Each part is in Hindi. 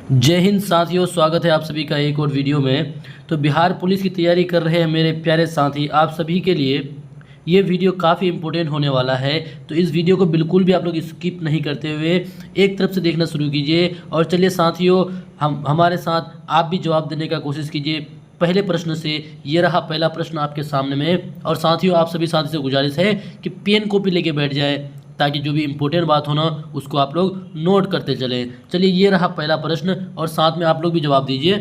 जय हिंद साथियों, स्वागत है आप सभी का एक और वीडियो में। तो बिहार पुलिस की तैयारी कर रहे हैं मेरे प्यारे साथी, आप सभी के लिए ये वीडियो काफ़ी इम्पोर्टेंट होने वाला है। तो इस वीडियो को बिल्कुल भी आप लोग स्किप नहीं करते हुए एक तरफ से देखना शुरू कीजिए। और चलिए साथियों, हम हमारे साथ आप भी जवाब देने का कोशिश कीजिए पहले प्रश्न से। ये रहा पहला प्रश्न आपके सामने में। और साथियों, आप सभी साथी से गुजारिश है कि पेन कॉपी लेके बैठ जाए ताकि जो भी इम्पोर्टेंट बात हो ना उसको आप लोग नोट करते चलें। चलिए, ये रहा पहला प्रश्न और साथ में आप लोग भी जवाब दीजिए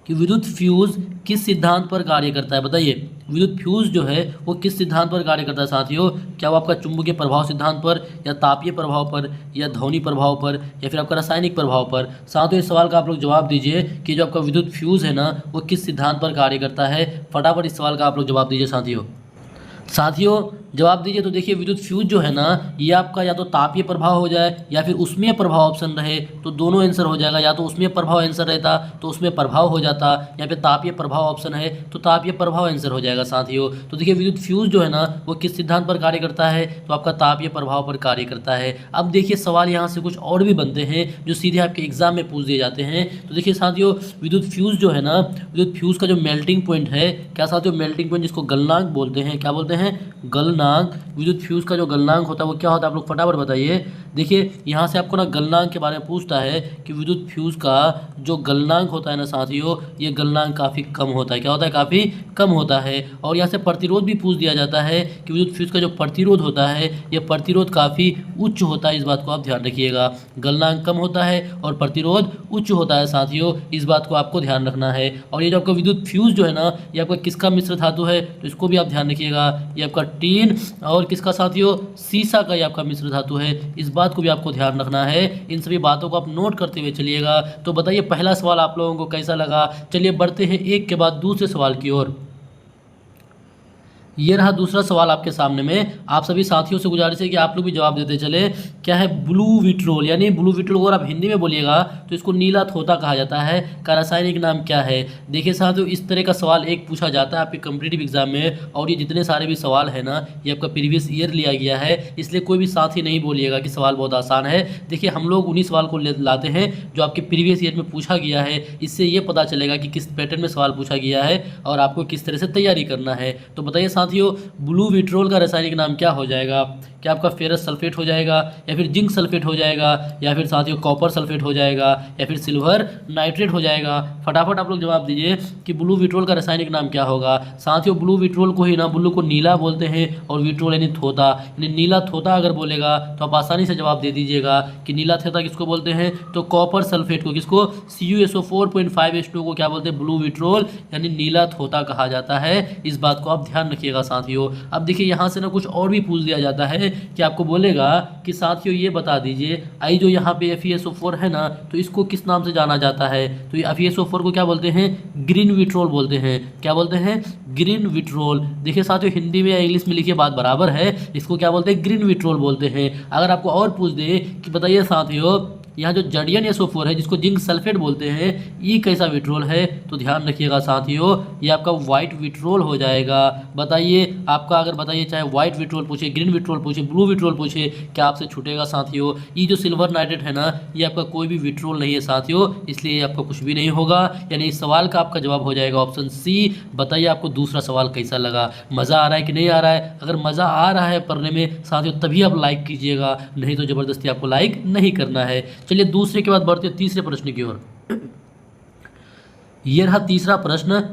कि विद्युत फ्यूज किस सिद्धांत पर कार्य करता है। बताइए, विद्युत फ्यूज जो है वो किस सिद्धांत पर कार्य करता है साथियों? क्या वो आपका चुंबकीय प्रभाव सिद्धांत पर, या तापीय प्रभाव पर, या ध्वनि प्रभाव पर, या फिर आपका रासायनिक प्रभाव पर? साथियों, इस सवाल का आप लोग जवाब दीजिए कि जो आपका विद्युत फ्यूज है ना वो किस सिद्धांत पर कार्य करता है। फटाफट इस सवाल का आप लोग जवाब दीजिए साथियों। जवाब दीजिए। तो देखिए, विद्युत फ्यूज जो है ना ये आपका या तो तापीय प्रभाव हो जाए या फिर उष्मीय प्रभाव ऑप्शन रहे तो दोनों आंसर हो जाएगा। या तो उष्मीय प्रभाव आंसर रहता तो उसमें प्रभाव हो जाता, या फिर तापीय प्रभाव ऑप्शन है तो तापीय प्रभाव आंसर हो जाएगा साथियों। तो देखिए, विद्युत फ्यूज जो है ना वो किस सिद्धांत पर कार्य करता है? तो आपका तापीय प्रभाव पर कार्य करता है। अब देखिए, सवाल यहाँ से कुछ और भी बनते हैं जो सीधे आपके एग्जाम में पूछ दिए जाते हैं। तो देखिए साथियों, विद्युत फ्यूज जो है ना, विद्युत फ्यूज का जो मेल्टिंग पॉइंट है, क्या साथियों, मेल्टिंग पॉइंट जिसको गलनांक बोलते हैं, क्या बोलते हैं? गलनांक। विद्युत फ्यूज का जो गलनांक होता है वो क्या होता है? आप लोग फटाफट बताइए। देखिए, यहाँ से आपको ना गलनांक के बारे में पूछता है कि विद्युत फ्यूज का जो गलनांक होता है ना साथियों, ये गलनांक काफ़ी कम होता है। क्या होता है? काफ़ी कम होता है। और यहाँ से प्रतिरोध भी पूछ दिया जाता है कि विद्युत फ्यूज का जो प्रतिरोध होता है ये प्रतिरोध काफ़ी उच्च होता है। इस बात को आप ध्यान रखिएगा, गलनांक कम होता है और प्रतिरोध उच्च होता है साथियों, इस बात को आपको ध्यान रखना है। और ये जो आपका विद्युत फ्यूज जो है ना ये आपका किसका मिश्र धातु है? तो इसको भी आप ध्यान रखिएगा। ये आपका टीन और किसका साथियों? सीसा का ये आपका मिश्र धातु है। इस बात को भी आपको ध्यान रखना है। इन सभी बातों को आप नोट करते हुए चलिएगा। तो बताइए, पहला सवाल आप लोगों को कैसा लगा? चलिए बढ़ते हैं एक के बाद दूसरे सवाल की ओर। ये रहा दूसरा सवाल आपके सामने में। आप सभी साथियों से गुजारिश है कि आप लोग भी जवाब देते चले। क्या है? ब्लू विट्रोल, यानी ब्लू विट्रोल अगर आप हिंदी में बोलिएगा तो इसको नीला थोता कहा जाता है। का रासायनिक नाम क्या है? देखिए साथियों, इस तरह का सवाल एक पूछा जाता है आपके कॉम्पिटिटिव एग्जाम में। और ये जितने सारे भी सवाल है ना ये आपका प्रीवियस ईयर लिया गया है, इसलिए कोई भी साथी नहीं बोलिएगा कि सवाल बहुत आसान है। देखिए, हम लोग उन्हीं सवाल को लाते हैं जो आपके प्रीवियस ईयर में पूछा गया है। इससे ये पता चलेगा कि किस पैटर्न में सवाल पूछा गया है और आपको किस तरह से तैयारी करना है। तो बताइए साथियों, ब्लू विट्रोल का रासायनिक नाम क्या हो जाएगा? क्या आपका फेरस सल्फेट हो जाएगा, या फिर जिंक सल्फेट हो जाएगा, या फिर साथियों कॉपर सल्फेट हो जाएगा, या फिर सिल्वर नाइट्रेट हो जाएगा? फटाफट आप लोग जवाब दीजिए कि ब्लू विट्रोल का रासायनिक नाम क्या होगा। साथियों, ब्लू विट्रोल को ही ना, ब्लू को नीला बोलते हैं और विट्रोल यानी थोता, यानी नीला थोता अगर बोलेगा तो आप आसानी से जवाब दे दीजिएगा कि नीला थोता किसको बोलते हैं? तो कॉपर सल्फेट को, किसको? CuSO4.5H2 को क्या बोलते हैं? ब्लू विट्रोल यानी नीला थोता कहा जाता है। इस बात को आप ध्यान रखिएगा साथियों। अब देखिए, यहाँ से ना कुछ और भी पूछ दिया जाता है कि आपको बोलेगा कि साथियों ये बता दीजिए, आई जो यहाँ पे FeSO4 है ना तो इसको किस नाम से जाना जाता है? तो ये FeSO4 को क्या बोलते हैं? ग्रीन विट्रोल बोलते हैं। क्या बोलते हैं? Green vitriol. देखिए साथियों, हिंदी में या इंग्लिश में लिखिए, बात बराबर है। इसको क्या बोलते हैं? ग्रीन विट्रोल बोलते हैं। अगर आपको और पूछ दे कि बताइए साथियों, यहाँ जो जडियन SO4 है जिसको जिंक सल्फेट बोलते हैं, ये कैसा विट्रोल है? तो ध्यान रखिएगा साथियों, ये आपका व्हाइट विट्रोल हो जाएगा। बताइए आपका, अगर बताइए चाहे व्हाइट विट्रोल पूछे, ग्रीन विट्रोल पूछे, ब्लू विट्रोल पूछे, क्या आपसे छूटेगा साथियों? ये जो सिल्वर नाइट्रेट है ना ये आपका कोई भी विट्रोल नहीं है साथियों, इसलिए आपका कुछ भी नहीं होगा। यानी इस सवाल का आपका जवाब हो जाएगा ऑप्शन सी। बताइए आपको दूसरा सवाल कैसा लगा? मज़ा आ रहा है कि नहीं आ रहा है? अगर मज़ा आ रहा है पढ़ने में साथियों तभी आप लाइक कीजिएगा, नहीं तो ज़बरदस्ती आपको लाइक नहीं करना है। चलिए दूसरे के बाद बढ़ते हैं तीसरे प्रश्न की ओर। यह रहा तीसरा प्रश्न।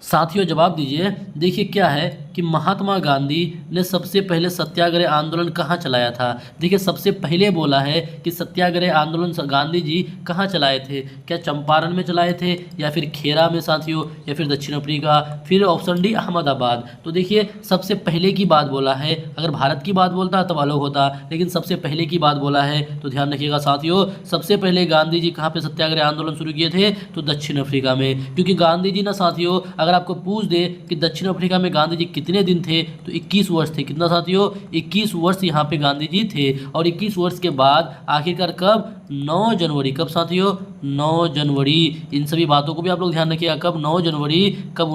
साथियों जवाब दीजिए। देखिए क्या है कि महात्मा गांधी ने सबसे पहले सत्याग्रह आंदोलन कहाँ चलाया था? देखिए, सबसे पहले बोला है कि सत्याग्रह आंदोलन गांधी जी कहाँ चलाए थे? क्या चंपारण में चलाए थे, या फिर खेरा में साथियों, या फिर दक्षिण अफ्रीका, फिर ऑप्शन डी अहमदाबाद? तो देखिए, सबसे पहले की बात बोला है। अगर भारत की बात बोलता तब अलग होता, लेकिन सबसे पहले की बात बोला है तो ध्यान रखिएगा साथियों। सबसे पहले गांधी जी कहाँ पे सत्याग्रह आंदोलन शुरू किए थे? तो दक्षिण अफ्रीका में। क्योंकि गांधी जी ना साथियों, अगर आपको पूछ दे कि दक्षिण अफ्रीका में गांधी जी कितने दिन थे तो 21 वर्ष थे। कितना साथियों? 21 वर्ष यहाँ पे गांधी जी थे। और 21 वर्ष के बाद आखिरकार कब? 9 जनवरी। कब साथियों? 9 जनवरी। इन सभी बातों को भी आप लोग ध्यान रखिएगा। कब? 9 जनवरी। कब?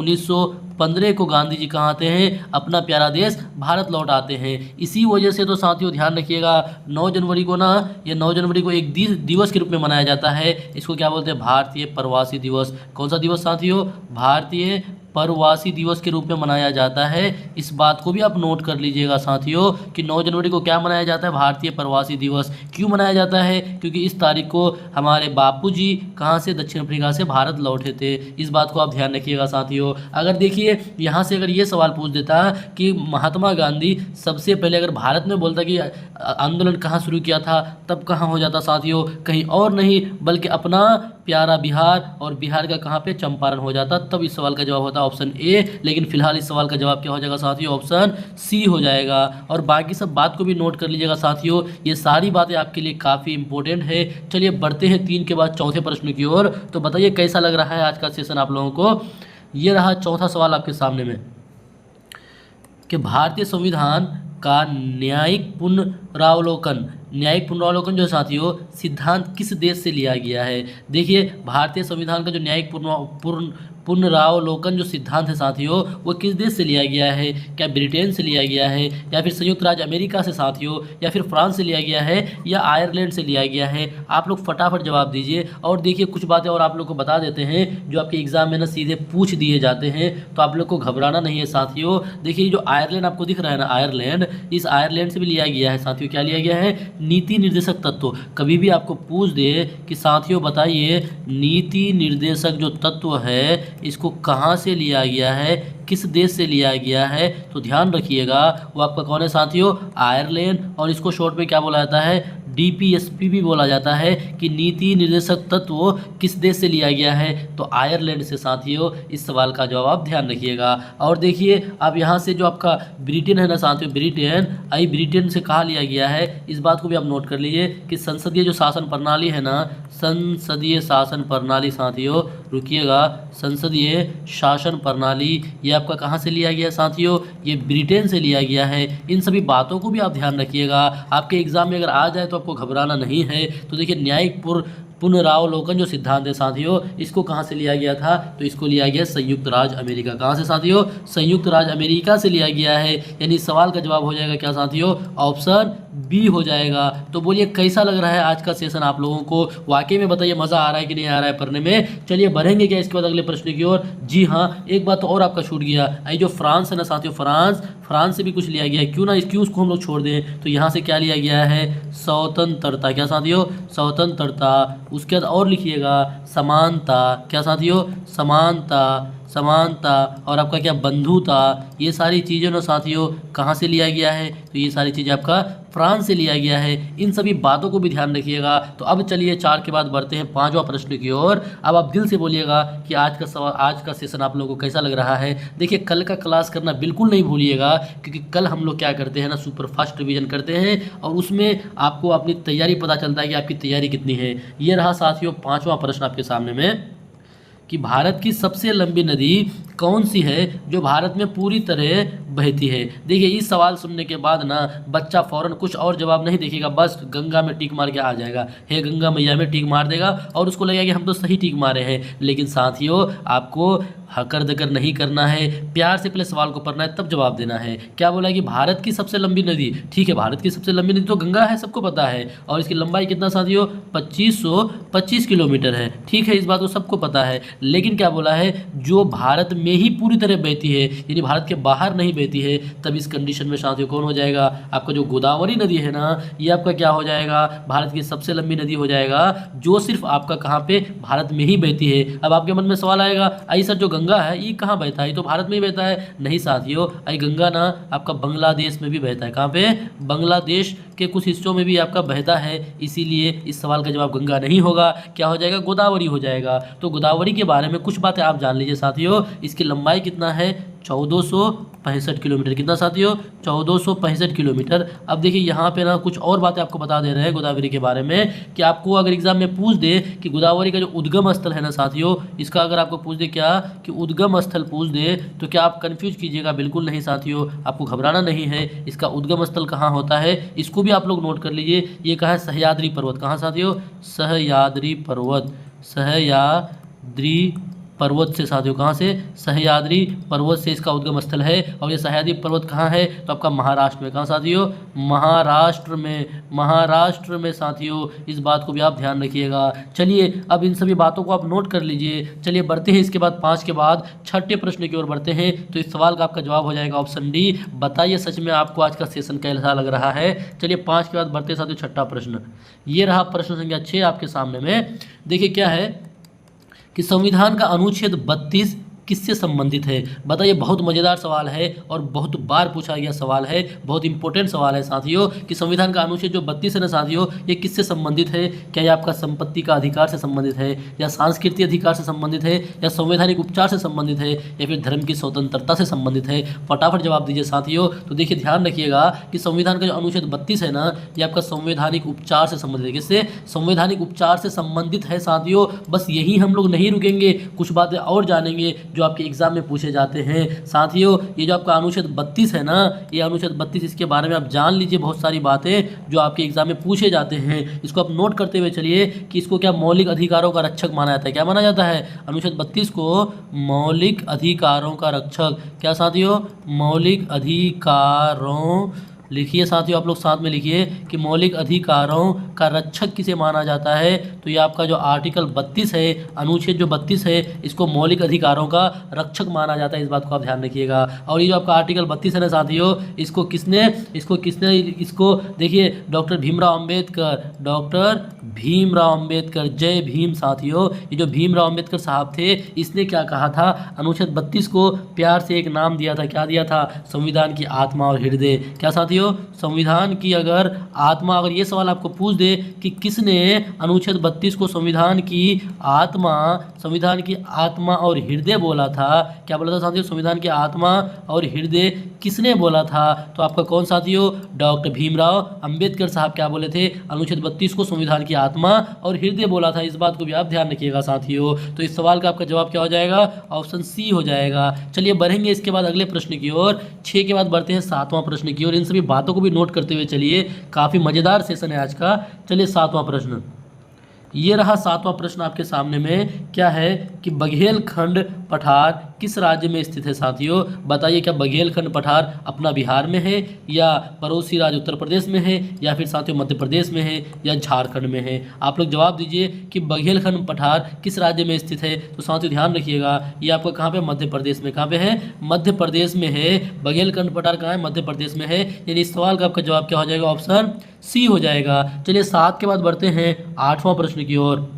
15 को गांधी जी कहाँ आते हैं, अपना प्यारा देश भारत लौट आते हैं। इसी वजह से तो साथियों ध्यान रखिएगा 9 जनवरी को ना, ये 9 जनवरी को एक दिवस के रूप में मनाया जाता है। इसको क्या बोलते हैं, भारतीय प्रवासी दिवस। कौन सा दिवस साथियों, भारतीय प्रवासी दिवस के रूप में मनाया जाता है। इस बात को भी आप नोट कर लीजिएगा साथियों कि 9 जनवरी को क्या मनाया जाता है, भारतीय प्रवासी दिवस। क्यों मनाया जाता है, क्योंकि इस तारीख को हमारे बापूजी कहाँ से, दक्षिण अफ्रीका से भारत लौटे थे। इस बात को आप ध्यान रखिएगा साथियों। अगर देखिए यहाँ से अगर ये सवाल पूछ देता कि महात्मा गांधी सबसे पहले अगर भारत में बोलता कि आंदोलन कहाँ शुरू किया था, तब कहाँ हो जाता साथियों, कहीं और नहीं बल्कि अपना प्यारा बिहार, और बिहार का कहाँ पे, चंपारण हो जाता। तब इस सवाल का जवाब होता ऑप्शन ए। लेकिन फिलहाल इस सवाल का जवाब क्या हो जाएगा साथियों, ऑप्शन सी हो जाएगा। और बाकी सब बात को भी नोट कर लीजिएगा साथियों, ये सारी बातें आपके लिए काफ़ी इंपॉर्टेंट है। चलिए बढ़ते हैं 3 के बाद चौथे प्रश्न की ओर। तो बताइए कैसा लग रहा है आज का सेशन आप लोगों को। ये रहा चौथा सवाल आपके सामने में कि भारतीय संविधान का न्यायिक पुनरावलोकन जो साथियों सिद्धांत किस देश से लिया गया है। देखिए भारतीय संविधान का जो न्यायिक पुनरावलोकन जो सिद्धांत है साथियों, वो किस देश से लिया गया है। क्या ब्रिटेन से लिया गया है, या फिर संयुक्त राज्य अमेरिका से साथियों, या फिर फ्रांस से लिया गया है, या आयरलैंड से लिया गया है। आप लोग फटाफट जवाब दीजिए। और देखिए कुछ बातें और आप लोग को बता देते हैं जो आपके एग्जाम में ना सीधे पूछ दिए जाते हैं, तो आप लोग को घबराना नहीं है साथियों। देखिए जो आयरलैंड आपको दिख रहा है ना, आयरलैंड, इस आयरलैंड से भी लिया गया है साथियों। क्या लिया गया है, नीति निर्देशक तत्व। कभी भी आपको पूछ दे कि साथियों बताइए नीति निर्देशक जो तत्व है इसको कहाँ से लिया गया है, किस देश से लिया गया है, तो ध्यान रखिएगा वो आपका कौन है साथियों, आयरलैंड। और इसको शॉर्ट में क्या बोला जाता है, DPSP भी बोला जाता है कि नीति निर्देशक तत्व किस देश से लिया गया है, तो आयरलैंड से साथियों। इस सवाल का जवाब आप ध्यान रखिएगा। और देखिए अब यहाँ से जो आपका ब्रिटेन है ना साथियों, ब्रिटेन से कहाँ लिया गया है, इस बात को भी आप नोट कर लीजिए कि संसदीय जो शासन प्रणाली है ना, संसदीय शासन प्रणाली साथियों, रुकिएगा, संसदीय शासन प्रणाली ये आपका कहाँ से लिया गया साथियों, ये ब्रिटेन से लिया गया है। इन सभी बातों को भी आप ध्यान रखिएगा। आपके एग्जाम में अगर आ जाए तो आपको घबराना नहीं है। तो देखिए न्यायिक पुनरावलोकन जो सिद्धांत है साथियों, इसको कहाँ से लिया गया था, तो इसको लिया गया संयुक्त राज्य अमेरिका। कहाँ से साथियों, संयुक्त राज्य अमेरिका से लिया गया है। यानी सवाल का जवाब हो जाएगा क्या साथियों, ऑप्शन बी हो जाएगा। तो बोलिए कैसा लग रहा है आज का सेशन आप लोगों को, वाकई में बताइए मज़ा आ रहा है कि नहीं आ रहा है पढ़ने में। चलिए बढ़ेंगे क्या इसके बाद अगले प्रश्न की ओर। जी हाँ, एक बात तो और आपका छूट गया, ये जो फ्रांस है ना साथियों, फ्रांस से भी कुछ लिया गया है। क्यों उसको हम लोग छोड़ दें, तो यहाँ से क्या लिया गया है, स्वतंत्रता। क्या साथियों, स्वतंत्रता। उसके बाद और लिखिएगा समानता। क्या साथियों, समानता। और आपका क्या, बंधुता। ये सारी चीज़ें ना साथियों कहाँ से लिया गया है, तो ये सारी चीज़ें आपका फ्रांस से लिया गया है। इन सभी बातों को भी ध्यान रखिएगा। तो अब चलिए 4 के बाद बढ़ते हैं 5वां प्रश्न की ओर। अब आप दिल से बोलिएगा कि आज का सेशन आप लोगों को कैसा लग रहा है। देखिए कल का क्लास करना बिल्कुल नहीं भूलिएगा, क्योंकि कल हम लोग क्या करते हैं ना, सुपर फास्ट रिवीजन करते हैं, और उसमें आपको अपनी तैयारी पता चलता है कि आपकी तैयारी कितनी है। ये रहा साथियों 5वां प्रश्न आपके सामने में कि भारत की सबसे लंबी नदी कौन सी है जो भारत में पूरी तरह बहती है। देखिए इस सवाल सुनने के बाद ना बच्चा फ़ौरन कुछ और जवाब नहीं देखेगा, बस गंगा में टिक मार के आ जाएगा, हे गंगा मैया में टिक मार देगा, और उसको लगेगा कि हम तो सही टिक मारे हैं। लेकिन साथियों आपको हकर दकर नहीं करना है, प्यार से पहले सवाल को पढ़ना है तब जवाब देना है। क्या बोला कि भारत की सबसे लंबी नदी, ठीक है भारत की सबसे लंबी नदी तो गंगा है, सबको पता है, और इसकी लंबाई कितना साथियों, 2525 किलोमीटर है। ठीक है, इस बात को सबको पता है। लेकिन क्या बोला है, जो भारत में ही पूरी तरह बहती है, यानी भारत के बाहर नहीं बहती है, तब इस कंडीशन में साथियों कौन हो जाएगा, आपका जो गोदावरी नदी है ना, ये आपका क्या हो जाएगा, भारत की सबसे लंबी नदी हो जाएगा, जो सिर्फ आपका कहाँ पे, भारत में ही बहती है। अब आपके मन में सवाल आएगा, आई सर जो गंगा है ये कहाँ बहता है, ये तो भारत में ही बहता है। नहीं साथियों, आई गंगा ना आपका बांग्लादेश में भी बहता है। कहाँ पे, बांग्लादेश के कुछ हिस्सों में भी आपका बहता है। इसीलिए इस सवाल का जवाब गंगा नहीं होगा, क्या हो जाएगा, गोदावरी हो जाएगा। तो गोदावरी के बारे में कुछ बातें आप जान लीजिए साथियों। इसकी लंबाई कितना है, 1465 किलोमीटर। कितना साथियों, 1465 किलोमीटर। अब देखिए यहाँ पे ना कुछ और बातें आपको बता दे रहे हैं गोदावरी के बारे में, कि आपको अगर एग्जाम में पूछ दे कि गोदावरी का जो उद्गम स्थल है ना साथियों, इसका अगर आपको पूछ दे क्या कि उद्गम स्थल पूछ दे, तो क्या आप कंफ्यूज कीजिएगा, बिल्कुल नहीं साथियों, आपको घबराना नहीं है। इसका उद्गम स्थल कहाँ होता है, इसको भी आप लोग नोट कर लीजिए। ये कहाँ है, सह्याद्री पर्वत। कहाँ साथियों, सह्याद्री पर्वत, सह्याद्री पर्वत से साथियों, कहाँ से, सह्याद्री पर्वत से इसका उद्गम स्थल है। और ये सह्याद्री पर्वत कहाँ है, तो आपका महाराष्ट्र में। कहाँ साथियों, महाराष्ट्र में, महाराष्ट्र में साथियों, इस बात को भी आप ध्यान रखिएगा। चलिए अब इन सभी बातों को आप नोट कर लीजिए। चलिए बढ़ते हैं इसके बाद 5 के बाद छठे प्रश्न की ओर बढ़ते हैं। तो इस सवाल का आपका जवाब हो जाएगा ऑप्शन डी। बताइए सच में आपको आज का सेशन कैसा लग रहा है। चलिए 5 के बाद बढ़ते हैं साथियों छठा प्रश्न। ये रहा प्रश्न संख्या 6 आपके सामने में। देखिए क्या है कि संविधान का अनुच्छेद 32 किससे संबंधित है। बताइए, बहुत मज़ेदार सवाल है और बहुत बार पूछा गया सवाल है, बहुत इंपॉर्टेंट सवाल है साथियों कि संविधान का अनुच्छेद जो 32 है ना साथियों, ये किससे संबंधित है। क्या ये आपका संपत्ति का अधिकार से संबंधित है, या सांस्कृतिक अधिकार से संबंधित है, या संवैधानिक उपचार से संबंधित है, या फिर धर्म की स्वतंत्रता से संबंधित है। फटाफट जवाब दीजिए साथियों। तो देखिए ध्यान रखिएगा कि संविधान का जो अनुच्छेद 32 है ना, ये आपका संवैधानिक उपचार से संबंधित है। किससे, संवैधानिक उपचार से संबंधित है साथियों। बस यही हम लोग नहीं रुकेंगे, कुछ बातें और जानेंगे जो आपके एग्जाम में पूछे जाते हैं साथियों। ये जो आपका अनुच्छेद 32 है ना, ये अनुच्छेद 32, इसके बारे में आप जान लीजिए बहुत सारी बातें जो आपके एग्जाम में पूछे जाते हैं। इसको आप नोट करते हुए चलिए कि इसको क्या मौलिक अधिकारों का रक्षक माना जाता है। क्या माना जाता है, अनुच्छेद 32 को मौलिक अधिकारों का रक्षक। क्या साथियों, मौलिक अधिकारों, लिखिए साथियों आप लोग साथ में लिखिए कि मौलिक अधिकारों का रक्षक किसे माना जाता है। तो ये आपका जो आर्टिकल 32 है, अनुच्छेद जो 32 है, इसको मौलिक अधिकारों का रक्षक माना जाता है। इस बात को आप ध्यान रखिएगा। और ये जो आपका आर्टिकल 32 है ना साथियों, इसको देखिए डॉक्टर भीमराव अंबेडकर, डॉक्टर भीमराव अंबेडकर, जय भीम साथियों। ये जो भीमराव अंबेडकर साहब थे, इसने क्या कहा था, अनुच्छेद 32 को प्यार से एक नाम दिया था। क्या दिया था, संविधान की आत्मा और हृदय। क्या साथियों, संविधान की अगर आत्मा, अगर ये सवाल आपको पूछ दे कि किसने अनुच्छेद 32 को संविधान की आत्मा और हृदय बोला था, क्या बोला था साथियों, संविधान की आत्मा और हृदय किसने बोला था, तो आपका कौन साथियों, डॉक्टर भीमराव अंबेडकर साहब क्या बोले थे, अनुच्छेद 32 को संविधान की आत्मा और हृदय बोला था। इस बात को भी आप ध्यान रखिएगा साथियों। तो इस सवाल का आपका जवाब क्या हो जाएगा, ऑप्शन सी हो जाएगा। चलिए बढ़ेंगे इसके बाद अगले प्रश्न की ओर। 6 के बाद बढ़ते हैं 7वां प्रश्न की ओर। इन सभी बातों को भी नोट करते हुए चलिए, काफ़ी मज़ेदार सेशन है आज का। चलिए 7वां प्रश्न, ये रहा 7वां प्रश्न आपके सामने में। क्या है कि बघेलखंड पठार किस राज्य में स्थित है साथियों। बताइए, क्या बघेलखंड पठार अपना बिहार में है, या पड़ोसी राज्य उत्तर प्रदेश में है, या फिर साथियों मध्य प्रदेश में है, या झारखंड में है। आप लोग जवाब दीजिए कि बघेलखंड पठार किस राज्य में स्थित है। तो साथियों ध्यान रखिएगा, ये आपका कहाँ पे, मध्य प्रदेश में। कहाँ पे है, मध्य प्रदेश में है। बघेलखंड पठार कहाँ है, मध्य प्रदेश में है। यानी इस सवाल का आपका जवाब क्या हो जाएगा, ऑप्शन सी हो जाएगा। चलिए 7 के बाद बढ़ते हैं 8वां प्रश्न की ओर।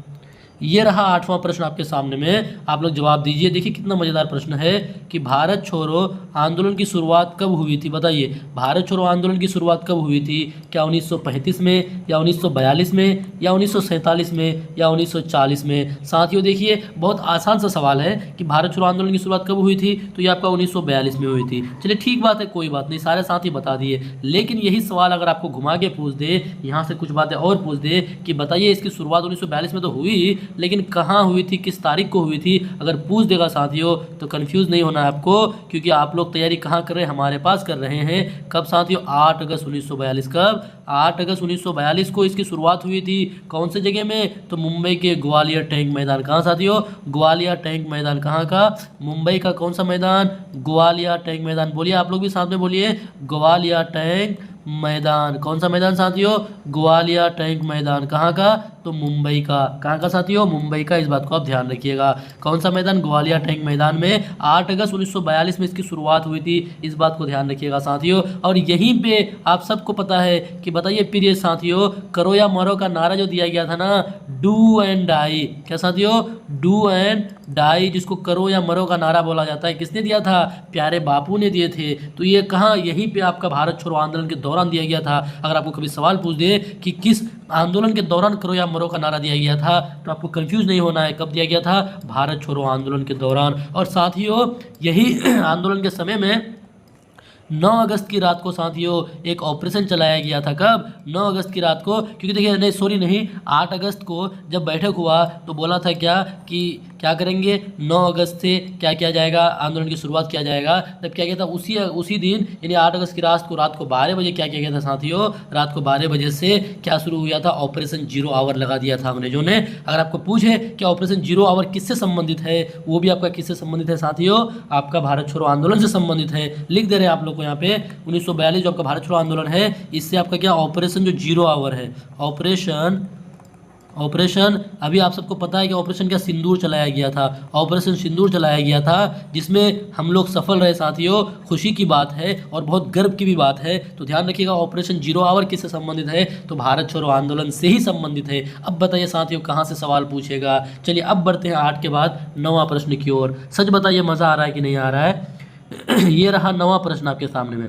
ये रहा 8वां प्रश्न आपके सामने में। आप लोग जवाब दीजिए। देखिए कितना मज़ेदार प्रश्न है कि भारत छोड़ो आंदोलन की शुरुआत कब हुई थी। बताइए, भारत छोड़ो आंदोलन की शुरुआत कब हुई थी। क्या 1935 में, या 1942 में, या 1947 में, या 1940 में। साथियों देखिए बहुत आसान सा सवाल है कि भारत छोड़ो आंदोलन की शुरुआत कब हुई थी, तो ये आपका 1942 में हुई थी। चलिए ठीक बात है, कोई बात नहीं, सारे साथी बता दिए। लेकिन यही सवाल अगर आपको घुमा के पूछ दे, यहाँ से कुछ बातें और पूछ दे कि बताइए इसकी शुरुआत 1942 में तो हुई, लेकिन कहाँ हुई थी, किस तारीख को हुई थी, अगर पूछ देगा साथियों तो कंफ्यूज नहीं होना है आपको, क्योंकि आप लोग तैयारी कहाँ कर रहे हैं, हमारे पास कर रहे हैं। कब साथियों, 8 अगस्त 1942। कब, 8 अगस्त 1942 को इसकी शुरुआत हुई थी। कौन से जगह में, तो मुंबई के ग्वालियर टैंक मैदान। कहाँ साथियों, ग्वालियर टैंक मैदान। कहाँ का, मुंबई का कौन सा मैदान, ग्वालियर टैंक मैदान। बोलिए आप लोग भी साथ में बोलिए, ग्वालियर टैंक मैदान। कौन सा मैदान साथियों, ग्वालियर टैंक मैदान। कहाँ का, तो मुंबई का। कहाँ का साथियों, मुंबई का। इस बात को आप ध्यान रखिएगा। कौन सा मैदान, ग्वालियर टैंक मैदान में 8 अगस्त 1942 में इसकी शुरुआत हुई थी। इस बात को ध्यान रखिएगा साथियों। और यहीं पे आप सबको पता है कि बताइए प्रिय साथियों, करो या मरो का नारा जो दिया गया था ना, डू एंड डाई। क्या साथियों, डू एंड डाई, जिसको करो या मरो का नारा बोला जाता है, किसने दिया था, प्यारे बापू ने दिए थे। तो ये कहाँ, यहीं पे आपका भारत छोड़ो आंदोलन के दौरान दिया गया था। अगर आपको कभी सवाल पूछ दे कि किस आंदोलन के दौरान करो या मरो का नारा दिया गया था, तो आपको कंफ्यूज नहीं होना है, कब दिया गया था, भारत छोड़ो आंदोलन के दौरान। और साथियों यही आंदोलन के समय में 9 अगस्त की रात को साथियों एक ऑपरेशन चलाया गया था। कब? 9 अगस्त की रात को, क्योंकि देखिए नहीं सॉरी नहीं 8 अगस्त को जब बैठक हुआ तो बोला था क्या कि क्या करेंगे, 9 अगस्त से क्या किया जाएगा, आंदोलन की शुरुआत किया जाएगा। तब क्या किया था उसी दिन यानी 8 अगस्त की रात को 12 बजे क्या किया गया था साथियों, रात को 12 बजे से क्या शुरू हुआ था, ऑपरेशन जीरो आवर लगा दिया था अंग्रेजों ने। अगर आपको पूछे कि ऑपरेशन जीरो आवर किससे संबंधित है, वो भी आपका किससे संबंधित है साथियों, आपका भारत छोड़ो आंदोलन से संबंधित है। लिख दे रहे हैं आप लोग को यहाँ पे 1942 जो आपका भारत छोड़ो आंदोलन है, इससे आपका क्या ऑपरेशन जो जीरो आवर है, ऑपरेशन अभी आप सबको पता है कि ऑपरेशन क्या सिंदूर चलाया गया था, ऑपरेशन सिंदूर चलाया गया था, जिसमें हम लोग सफल रहे साथियों। खुशी की बात है और बहुत गर्व की भी बात है। तो ध्यान रखिएगा ऑपरेशन जीरो आवर किससे संबंधित है, तो भारत छोड़ो आंदोलन से ही संबंधित है। अब बताइए साथियों कहाँ से सवाल पूछेगा। चलिए अब बढ़ते हैं 8 के बाद 9वां प्रश्न की ओर। सच बताइए मज़ा आ रहा है कि नहीं आ रहा है। ये रहा 9वां प्रश्न आपके सामने में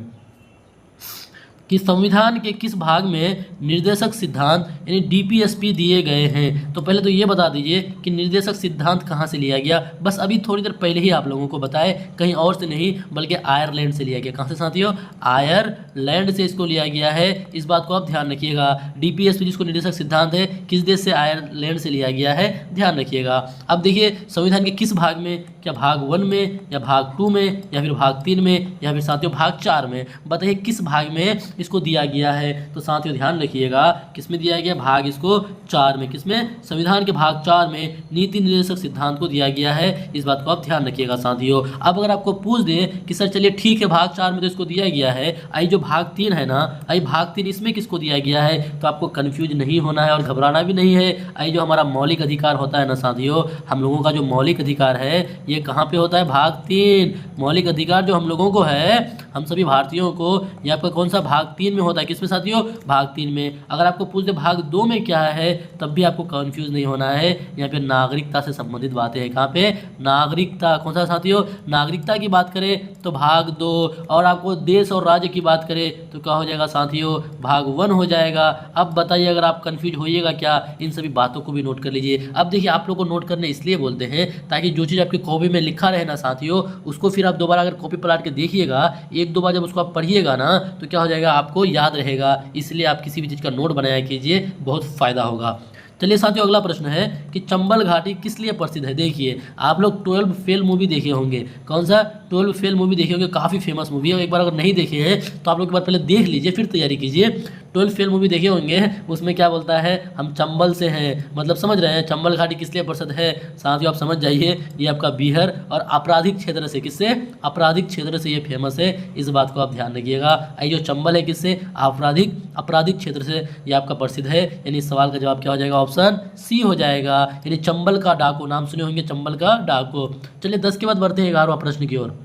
कि संविधान के किस भाग में निर्देशक सिद्धांत यानी डीपीएसपी दिए गए हैं। तो पहले तो ये बता दीजिए कि निर्देशक सिद्धांत कहाँ से लिया गया। बस अभी थोड़ी देर पहले ही आप लोगों को बताए, कहीं और से नहीं बल्कि आयरलैंड से लिया गया। कहाँ से साथियों? आयरलैंड से इसको लिया गया है। इस बात को आप ध्यान रखिएगा। डीपीएसपी जिसको निर्देशक सिद्धांत है, किस देश से? आयरलैंड से लिया गया है, ध्यान रखिएगा। अब देखिए संविधान के किस भाग में, क्या भाग 1 में या भाग 2 में या फिर भाग 3 में या फिर साथियों भाग 4 में, बताइए किस भाग में इसको दिया गया है। तो साथियों ध्यान रखिएगा किसमें दिया गया, भाग इसको 4 में। किसमें? संविधान के भाग 4 में नीति निर्देशक सिद्धांत को दिया गया है। इस बात को आप ध्यान रखिएगा साथियों। अब अगर आपको पूछ दे कि सर चलिए ठीक है भाग 4 में तो इसको दिया गया है, आई जो भाग 3 है ना, आई भाग 3 इसमें किसको दिया गया है, तो आपको कंफ्यूज नहीं होना है और घबराना भी नहीं है। आई जो हमारा मौलिक अधिकार होता है ना साथियों, हम लोगों का जो मौलिक अधिकार है ये कहाँ पे होता है? भाग 3। मौलिक अधिकार जो हम लोगों को है, हम सभी भारतीयों को, ये आपका कौन सा? भाग 3 में होता है। किसमें साथियों? भाग 3 में। अगर आपको पूछ दे भाग 2 में क्या है, तब भी आपको कंफ्यूज नहीं होना है। यहाँ पे नागरिकता से संबंधित बातें हैं। कहाँ पे? नागरिकता। कौन सा साथियों? नागरिकता की बात करें तो भाग 2, और आपको देश और राज्य की बात करें तो क्या हो जाएगा साथियों? भाग 1 हो जाएगा। अब बताइए अगर आप कंफ्यूज होइएगा क्या, इन सभी बातों को भी नोट कर लीजिए। अब देखिए आप लोग को नोट करने इसलिए बोलते हैं ताकि जो चीज़ आपकी कॉपी में लिखा रहे ना साथियों, उसको फिर आप दोबारा अगर कॉपी पलट के देखिएगा, 1-2 बार जब उसको आप पढ़िएगा ना, तो क्या हो जाएगा, आपको याद रहेगा। इसलिए आप किसी भी चीज़ का नोट बनाया कीजिए, बहुत फ़ायदा होगा। चलिए साथियों अगला प्रश्न है कि चंबल घाटी किस लिए प्रसिद्ध है। देखिए आप लोग 12 फेल मूवी देखे होंगे। कौन सा? 12 फेल मूवी देखे होंगे, काफ़ी फेमस मूवी है। एक बार अगर नहीं देखे हैं तो आप लोग एक बार पहले देख लीजिए फिर तैयारी कीजिए। 12 फेल मूवी देखे होंगे, उसमें क्या बोलता है, हम चंबल से हैं, मतलब समझ रहे हैं चंबल घाटी किस लिए प्रसिद्ध है साथियों, आप समझ जाइए। ये आपका बिहार और आपराधिक क्षेत्र से, किससे? आपराधिक क्षेत्र से ये फेमस है। इस बात को आप ध्यान रखिएगा। ये जो चंबल है किससे? आपराधिक क्षेत्र से ये आपका प्रसिद्ध है। यानी इस सवाल का जवाब क्या हो जाएगा? ऑप्शन सी हो जाएगा। यानी चंबल का डाकू, नाम सुने होंगे चंबल का डाकू। चलिए 10 के बाद बढ़ते हैं 11वां प्रश्न की ओर।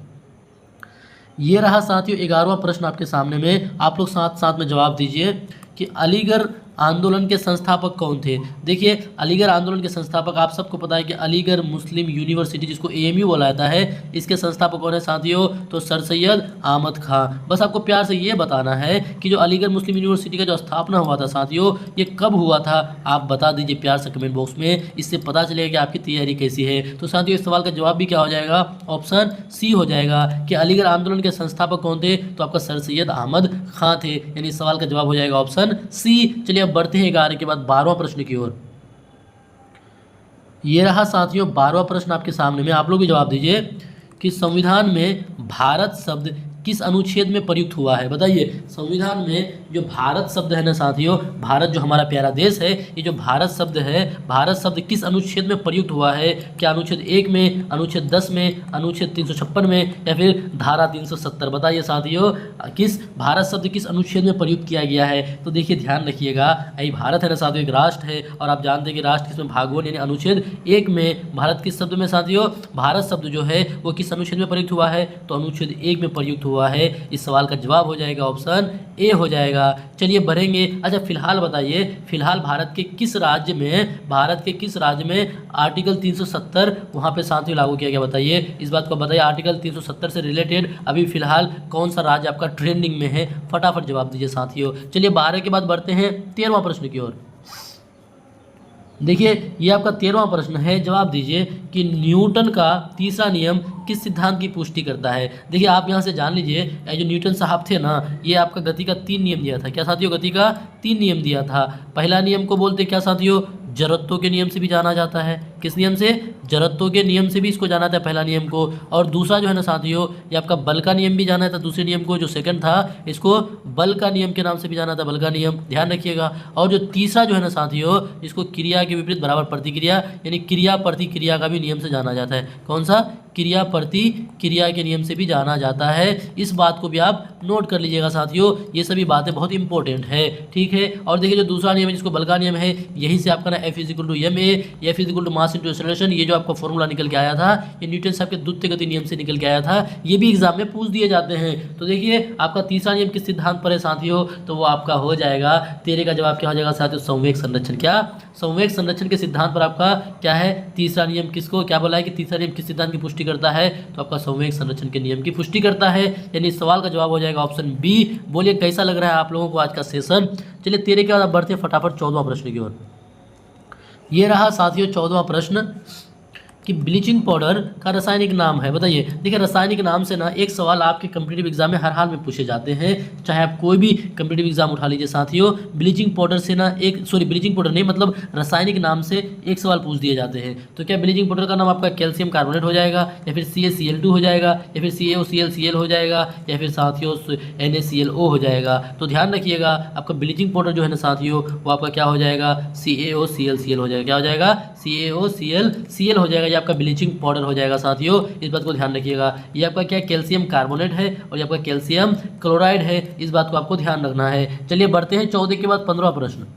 ये रहा साथियों 11वां प्रश्न आपके सामने में। आप लोग साथ साथ में जवाब दीजिए कि अलीगढ़ आंदोलन के संस्थापक कौन थे। देखिए अलीगढ़ आंदोलन के संस्थापक आप सबको पता है कि अलीगढ़ मुस्लिम यूनिवर्सिटी जिसको एएमयू बोला जाता है, इसके संस्थापक कौन है साथियों, तो सर सैयद अहमद खां। बस आपको प्यार से ये बताना है कि जो अलीगढ़ मुस्लिम यूनिवर्सिटी का जो स्थापना हुआ था साथियों, ये कब हुआ था, आप बता दीजिए प्यार से कमेंट बॉक्स में। इससे पता चलेगा कि आपकी तैयारी कैसी है। तो साथियों इस सवाल का जवाब भी क्या हो जाएगा? ऑप्शन सी हो जाएगा कि अलीगढ़ आंदोलन के संस्थापक कौन थे, तो आपका सर सैयद अहमद खां थे। यानी इस सवाल का जवाब हो जाएगा ऑप्शन सी। चलिए अब बढ़ते हैं 11 के बाद 12वां प्रश्न की ओर। ये रहा साथियों 12वां प्रश्न आपके सामने में। आप लोग भी जवाब दीजिए कि संविधान में भारत शब्द किस अनुच्छेद में प्रयुक्त हुआ है। बताइए संविधान में जो भारत शब्द है ना साथियों, भारत जो हमारा प्यारा देश है, ये जो भारत शब्द है, भारत शब्द किस अनुच्छेद में प्रयुक्त हुआ है? क्या अनुच्छेद 1 में, अनुच्छेद 10 में, अनुच्छेद 356 में या फिर धारा 370? बताइए साथियों किस भारत शब्द किस अनुच्छेद में प्रयुक्त किया गया है। तो देखिए ध्यान रखिएगा, यही भारत है ना साथियों, एक राष्ट्र है और आप जानते हैं कि राष्ट्र किसमें? भाग 1 यानी अनुच्छेद 1 में। भारत किस शब्द में साथियों? भारत शब्द जो है वो किस अनुच्छेद में प्रयुक्त हुआ है? तो अनुच्छेद 1 में प्रयुक्त हुआ है। इस सवाल का जवाब हो जाएगा ऑप्शन ए हो जाएगा। चलिए बढ़ेंगे। अच्छा फिलहाल बताइए, फिलहाल भारत के किस राज्य में आर्टिकल 370 वहाँ पे साथियों लागू किया गया? बताइए इस बात को बताइए। आर्टिकल 370 से रिलेटेड अभी फिलहाल कौन सा राज्य आपका ट्रेंडिंग में है? फटाफट जवाब दीजिए साथियों। चलिए 12 के बाद बढ़ते हैं 13वां प्रश्न की ओर। देखिए ये आपका 13वां प्रश्न है, जवाब दीजिए कि न्यूटन का तीसरा नियम किस सिद्धांत की पुष्टि करता है। देखिए आप यहाँ से जान लीजिए, ये जो न्यूटन साहब थे ना, ये आपका गति का 3 नियम दिया था। क्या साथियों, गति का 3 नियम दिया था। पहला नियम को बोलते क्या साथियों, जड़त्व के नियम से भी जाना जाता है। किस नियम से, जड़त्व के नियम से भी इसको जाना था, पहला नियम को। और दूसरा जो है ना साथियों, ये आपका बल का नियम भी जाना था। दूसरे नियम को जो सेकंड था, इसको बल का नियम के नाम से भी जाना था, बल का नियम, ध्यान रखिएगा। और जो तीसरा जो है ना साथियों, इसको क्रिया के विपरीत बराबर प्रतिक्रिया यानी क्रिया प्रतिक्रिया का भी नियम से जाना जाता है। कौन सा, क्रिया प्रतिक्रिया के नियम से भी जाना जाता है। इस बात को भी आप नोट कर लीजिएगा साथियों, ये सभी बातें बहुत इंपॉर्टेंट है, ठीक है। और देखिए जो दूसरा नियम है जिसको बल का नियम है, यहीं से आपका ना F = ma, F = mass into acceleration, ये जो आपका फॉर्मूला निकल के आया था, ये न्यूटन साहब के द्वितीय गति नियम से निकल के आया था। ये भी एग्जाम में पूछ दिए जाते हैं। तो देखिए आपका तीसरा नियम किस सिद्धांत पर है साथियों, तो वो आपका हो जाएगा, तेरे का जवाब क्या हो जाएगा साथियों, संवेग संरक्षण। क्या, संवेग संरक्षण के सिद्धांत पर आपका क्या है, तीसरा नियम किसको क्या बोला है कि तीसरा नियम किस सिद्धांत की पुष्टि करता है, तो आपका संवेग संरक्षण के नियम की पुष्टि करता है। यानी इस सवाल का जवाब हो जाएगा ऑप्शन बी। बोलिए कैसा लग रहा है आप लोगों को आज का सेशन। चलिए तेरे के बाद बढ़ते हैं फटाफट 14वां प्रश्न की ओर। ये रहा साथियों 14वां प्रश्न कि ब्लीचिंग पाउडर का रासायनिक नाम है, बताइए। देखिए रासायनिक नाम से ना एक सवाल आपके कम्पिटिटिव एग्जाम में हर हाल में पूछे जाते हैं, चाहे आप कोई भी कम्पिटिटिव एग्जाम उठा लीजिए साथियों। ब्लीचिंग पाउडर से ना ब्लीचिंग पाउडर नहीं, मतलब रासायनिक नाम से एक सवाल पूछ दिए जाते हैं। तो क्या ब्लीचिंग पाउडर का नाम आपका कैल्शियम कार्बोनेट हो जाएगा, या फिर CaCl2 हो जाएगा, या फिर CaOClCl हो जाएगा, या फिर साथियों NaClO हो जाएगा। तो ध्यान रखिएगा आपका ब्लीचिंग पाउडर जो है ना साथियों, वो आपका क्या हो जाएगा, CaOClCl हो जाएगा। क्या हो जाएगा, CaOClCl हो जाएगा। ये आपका ब्लीचिंग पाउडर हो जाएगा साथियों, इस बात को ध्यान रखिएगा। ये आपका क्या, कैल्शियम कार्बोनेट है, और ये आपका कैल्शियम क्लोराइड है, इस बात को आपको ध्यान रखना है। चलिए बढ़ते हैं 14 के बाद 15वां प्रश्न।